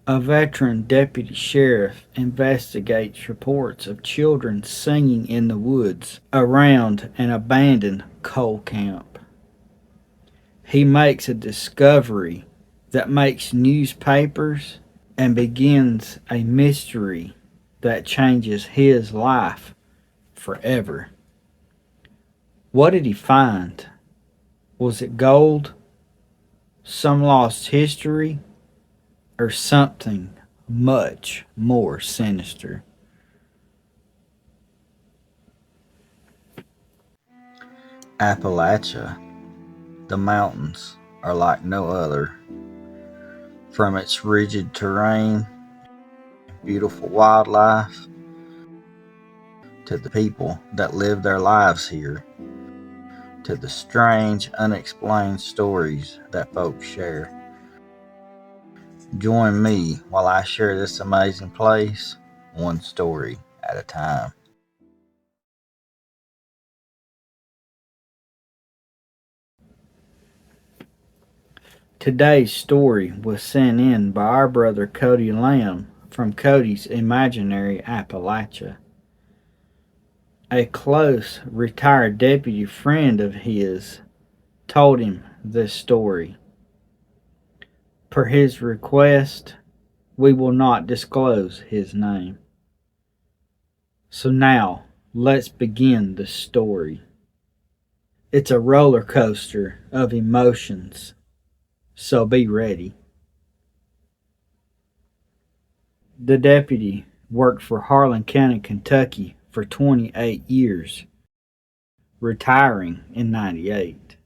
A veteran deputy sheriff investigates reports of children singing in the woods around an abandoned coal camp. He makes a discovery that makes newspapers and begins a mystery that changes his life forever. What did he find? Was it gold, some lost history, or something much more sinister? Appalachia, the mountains, are like no other. From its rigid terrain, beautiful wildlife, to the people that live their lives here, to the strange, unexplained stories that folks share. Join me while I share this amazing place, one story at a time. Today's story was sent in by our brother Cody Lamb from Cody's Imaginary Appalachia. A close retired deputy friend of his told him this story. Per his request, we will not disclose his name. So now, let's begin the story. It's a roller coaster of emotions, so be ready. The deputy worked for Harlan County, Kentucky for 28 years, retiring in 98.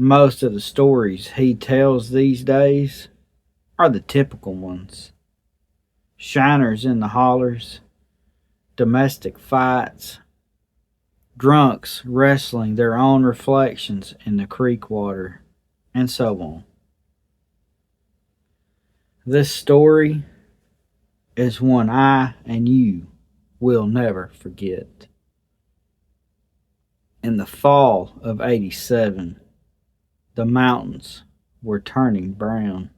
Most of the stories he tells these days are the typical ones. Shiners in the hollers, domestic fights, drunks wrestling their own reflections in the creek water, and so on. This story is one I and you will never forget. In the fall of '87, the mountains were turning brown.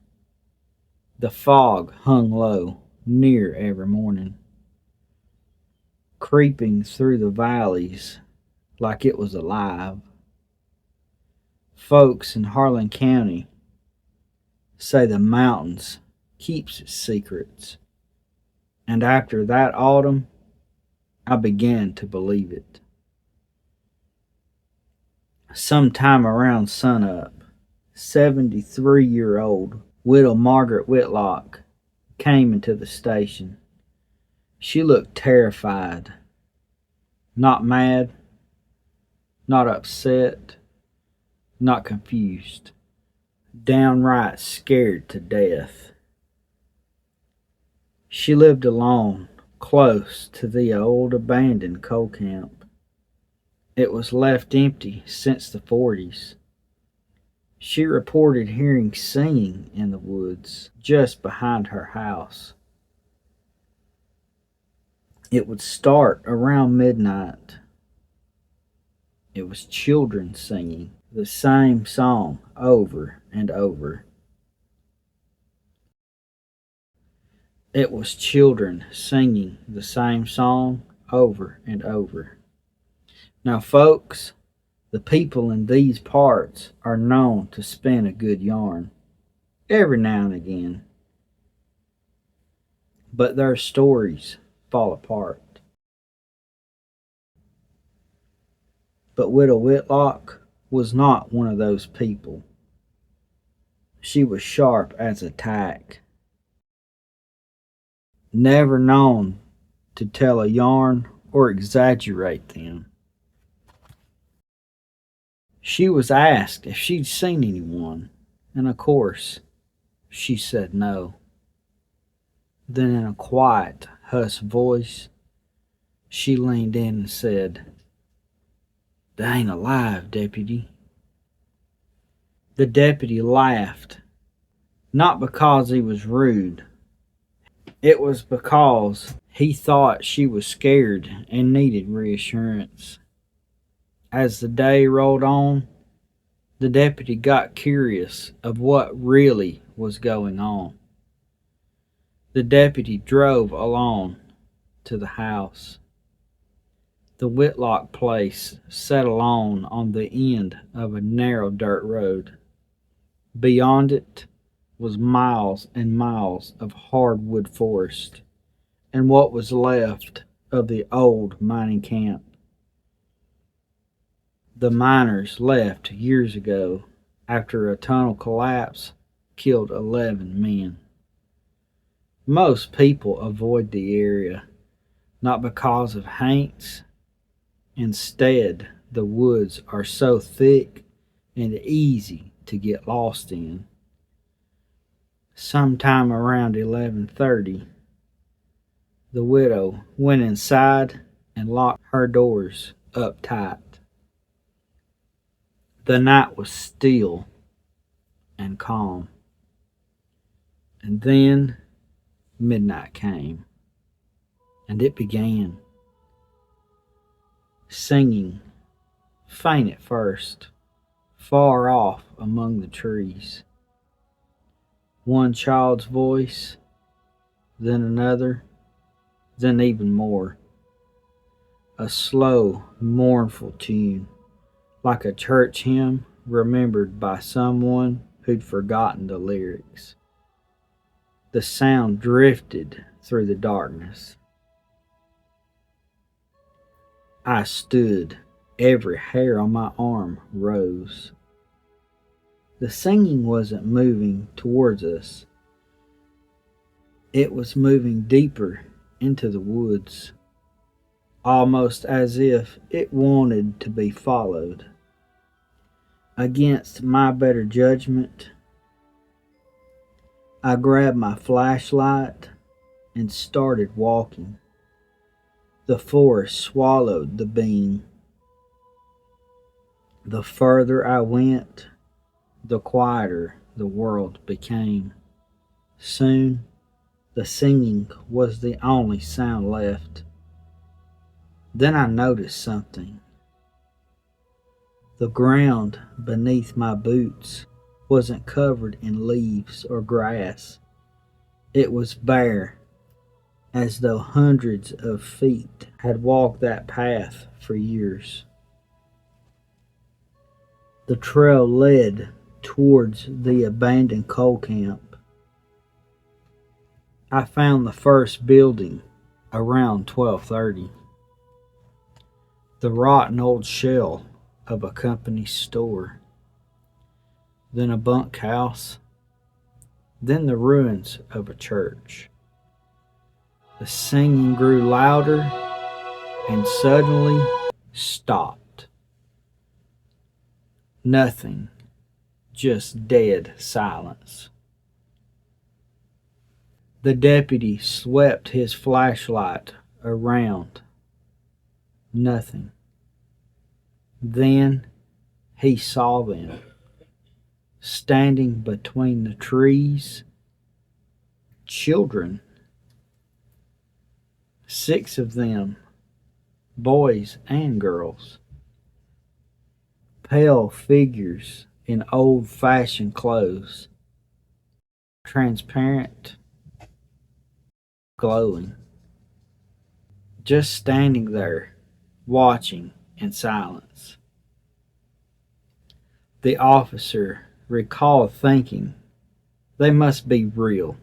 The fog hung low near every morning, creeping through the valleys like it was alive. Folks in Harlan County say the mountains keeps its secrets, and after that autumn, I began to believe it. Sometime around sunup, 73-year-old widow Margaret Whitlock came into the station. She looked terrified, not mad, not upset, not confused, downright scared to death. She lived alone, close to the old abandoned coal camp. It was left empty since the '40s. She reported hearing singing in the woods just behind her house. It would start around midnight. It was children singing the same song over and over. It was children singing the same song over and over. Now, folks, the people in these parts are known to spin a good yarn every now and again, but their stories fall apart. But Widow Whitlock was not one of those people. She was sharp as a tack, never known to tell a yarn or exaggerate them. She was asked if she'd seen anyone, and of course, she said no. Then, in a quiet, hushed voice, she leaned in and said, "They ain't alive, deputy." The deputy laughed, not because he was rude. It was because he thought she was scared and needed reassurance. As the day rolled on, the deputy got curious of what really was going on. The deputy drove along to the house. The Whitlock place sat alone on the end of a narrow dirt road. Beyond it was miles and miles of hardwood forest, and what was left of the old mining camp. The miners left years ago after a tunnel collapse killed 11 men. Most people avoid the area, not because of haints. Instead, the woods are so thick and easy to get lost in. Sometime around 11:30, the widow went inside and locked her doors up tight. The night was still and calm. And then midnight came, and it began. Singing, faint at first, far off among the trees. One child's voice, then another, then even more. A slow, mournful tune, like a church hymn remembered by someone who'd forgotten the lyrics. The sound drifted through the darkness. I stood, every hair on my arm rose. The singing wasn't moving towards us, it was moving deeper into the woods, almost as if it wanted to be followed. Against my better judgment, I grabbed my flashlight and started walking. The forest swallowed the beam. The further I went, the quieter the world became. Soon, the singing was the only sound left. Then I noticed something. The ground beneath my boots wasn't covered in leaves or grass. It was bare, as though hundreds of feet had walked that path for years. The trail led towards the abandoned coal camp. I found the first building around 12:30. The rotten old shell of a company store, then a bunkhouse, then the ruins of a church. The singing grew louder and suddenly stopped. Nothing, just dead silence. The deputy swept his flashlight around. Nothing. Then he saw them, standing between the trees. Children. 6 of them, boys and girls. Pale figures in old-fashioned clothes, transparent, glowing, just standing there, watching in silence. The officer recalled thinking, they must be real.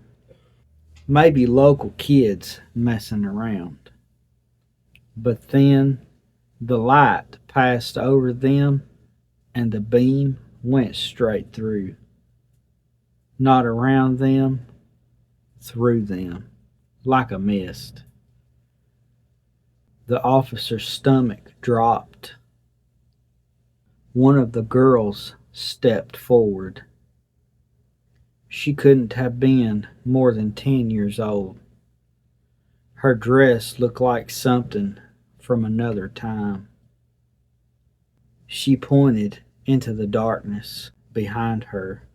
Maybe local kids messing around. But then the light passed over them and the beam went straight through. Not around them, through them, like a mist. The officer's stomach dropped. One of the girls stepped forward. She couldn't have been more than 10 years old. Her dress looked like something from another time. She pointed into the darkness behind her.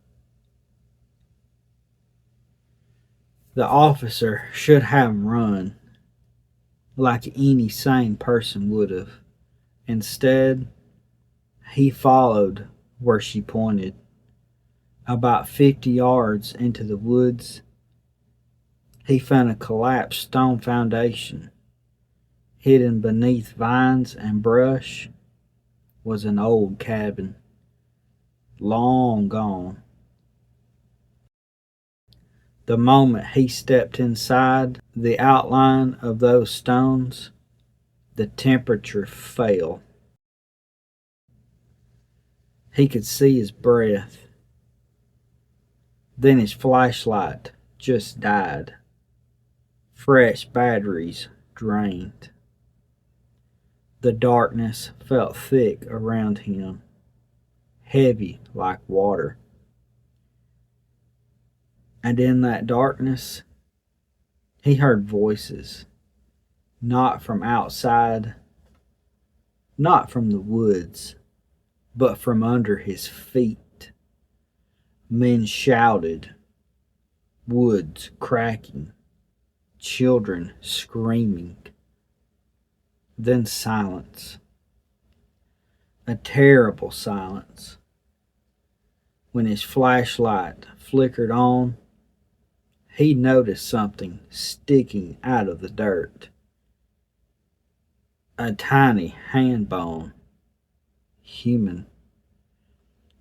The officer should have run, like any sane person would have. Instead, he followed where she pointed. About 50 yards into the woods, He found a collapsed stone foundation. Hidden beneath vines and brush was an old cabin, long gone. The moment he stepped inside the outline of those stones, the temperature fell. He could see his breath. Then his flashlight just died. Fresh batteries drained. The darkness felt thick around him, heavy like water. And in that darkness, he heard voices, not from outside, not from the woods, but from under his feet. Men shouted, woods cracking, children screaming. Then silence. A terrible silence. When his flashlight flickered on, he noticed something sticking out of the dirt. A tiny hand bone. Human.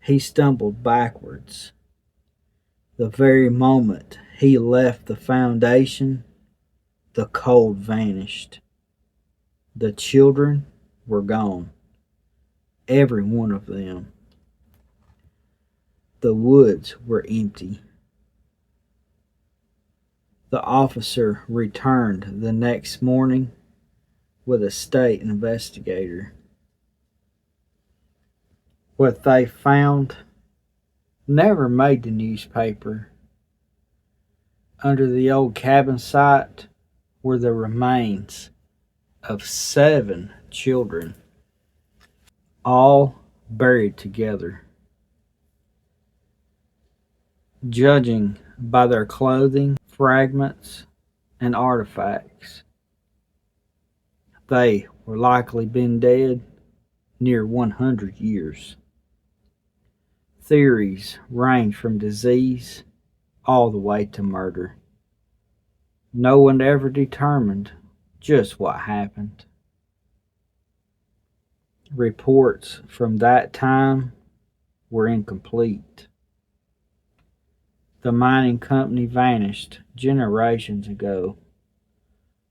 He stumbled backwards. The very moment he left the foundation, the cold vanished. The children were gone. Every one of them. The woods were empty. The officer returned the next morning with a state investigator. What they found never made the newspaper. Under the old cabin site were the remains of 7 children, all buried together. Judging by their clothing, fragments, and artifacts, they were likely been dead near 100 years. Theories range from disease all the way to murder. No one ever determined just what happened. Reports from that time were incomplete. The mining company vanished generations ago.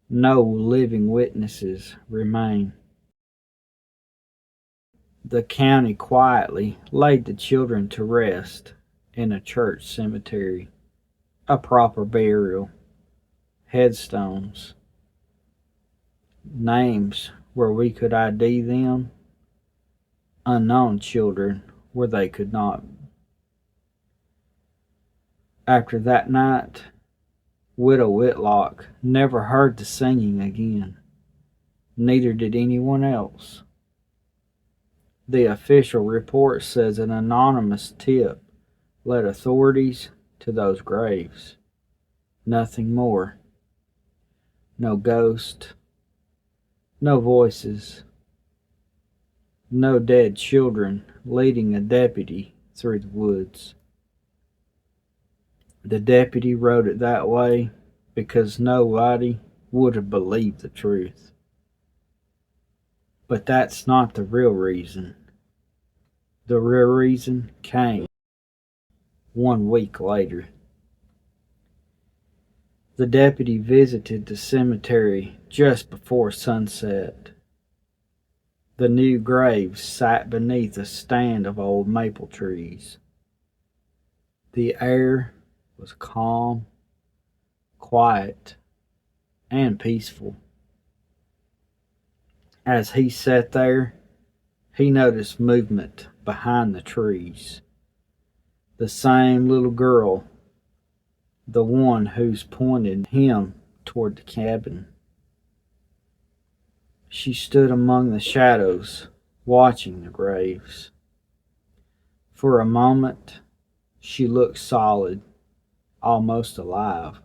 No living witnesses remain. The county quietly laid the children to rest in a church cemetery. A proper burial, headstones, names where we could ID them, unknown children where they could not. After that night, Widow Whitlock never heard the singing again. Neither did anyone else. The official report says an anonymous tip led authorities to those graves. Nothing more. No ghost. No voices. No dead children leading a deputy through the woods. The deputy wrote it that way because nobody would have believed the truth. But that's not the real reason. The real reason came 1 week later. The deputy visited the cemetery just before sunset. The new graves sat beneath a stand of old maple trees. The air was calm, quiet, and peaceful. As he sat there, he noticed movement behind the trees. The same little girl, the one who's pointed him toward the cabin. She stood among the shadows, watching the graves. For a moment, she looked solid, almost alive.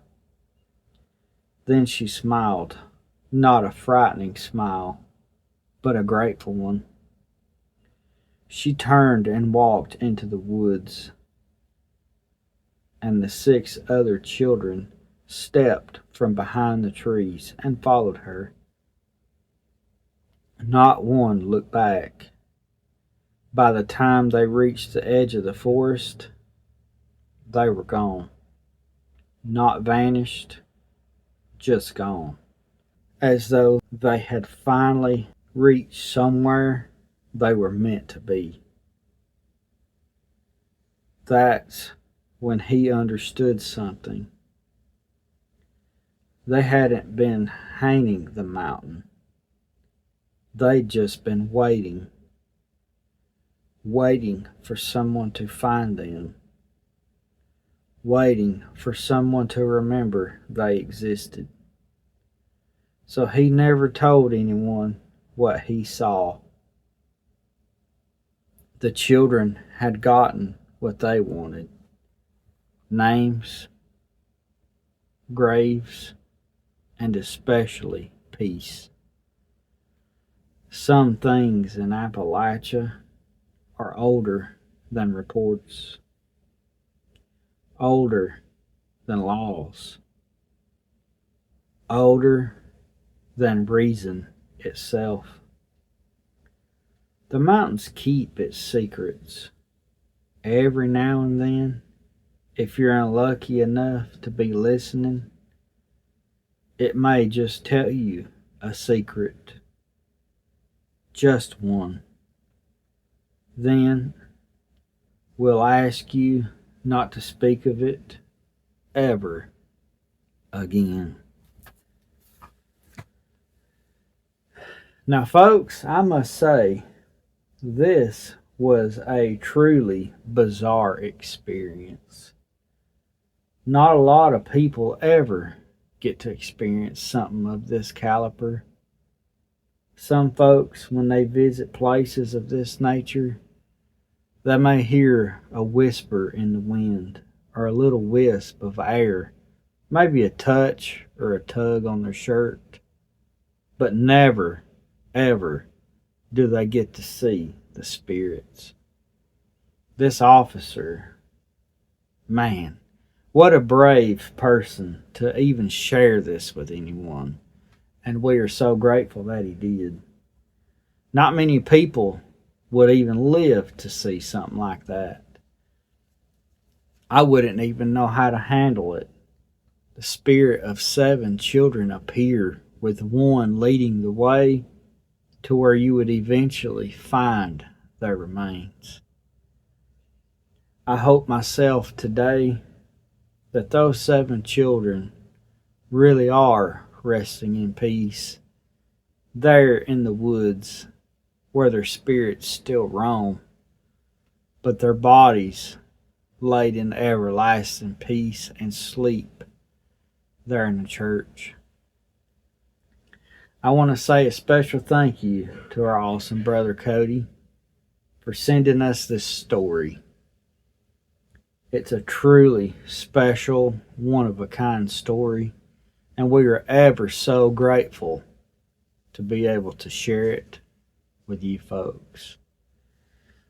Then she smiled, not a frightening smile, but a grateful one. She turned and walked into the woods, and the 6 other children stepped from behind the trees and followed her. Not one looked back. By the time they reached the edge of the forest, they were gone. Not vanished, just gone. As though they had finally reached somewhere they were meant to be. That's when he understood something. They hadn't been hanging the mountain. They'd just been waiting for someone to find them, waiting for someone to remember they existed. So he never told anyone what he saw. The children had gotten what they wanted: names, graves, and especially peace. Some things in Appalachia are older than reports, older than laws, older than reason itself. The mountains keep its secrets. Every now and then, if you're unlucky enough to be listening, it may just tell you a secret. Just one. Then we'll ask you not to speak of it ever again. Now, folks, I must say, this was a truly bizarre experience. Not a lot of people ever get to experience something of this caliber. Some folks, when they visit places of this nature, they may hear a whisper in the wind or a little wisp of air, maybe a touch or a tug on their shirt, but never, ever do they get to see the spirits. This officer, man, what a brave person to even share this with anyone. And we are so grateful that he did. Not many people would even live to see something like that. I wouldn't even know how to handle it. The spirit of 7 children appear, with one leading the way to where you would eventually find their remains. I hope myself today that those 7 children really are resting in peace there in the woods where their spirits still roam, but their bodies laid in everlasting peace and sleep there in the church. I want to say a special thank you to our awesome brother Cody for sending us this story. It's a truly special, one-of-a-kind story, and we are ever so grateful to be able to share it with you folks.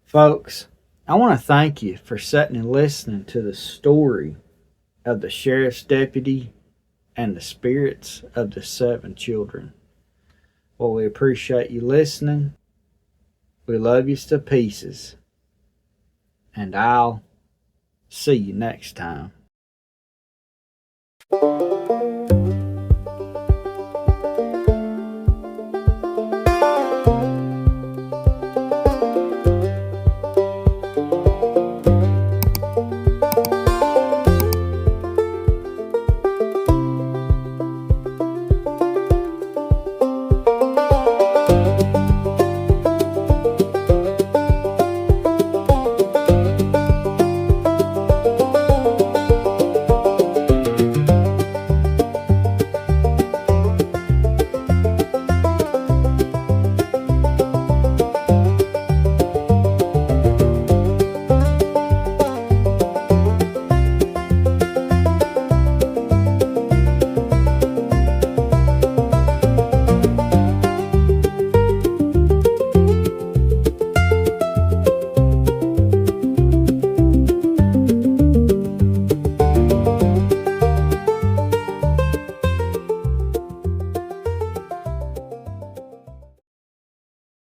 Folks, I want to thank you for sitting and listening to the story of the sheriff's deputy and the spirits of the 7 children. Well, we appreciate you listening. We love you to pieces. And I'll see you next time.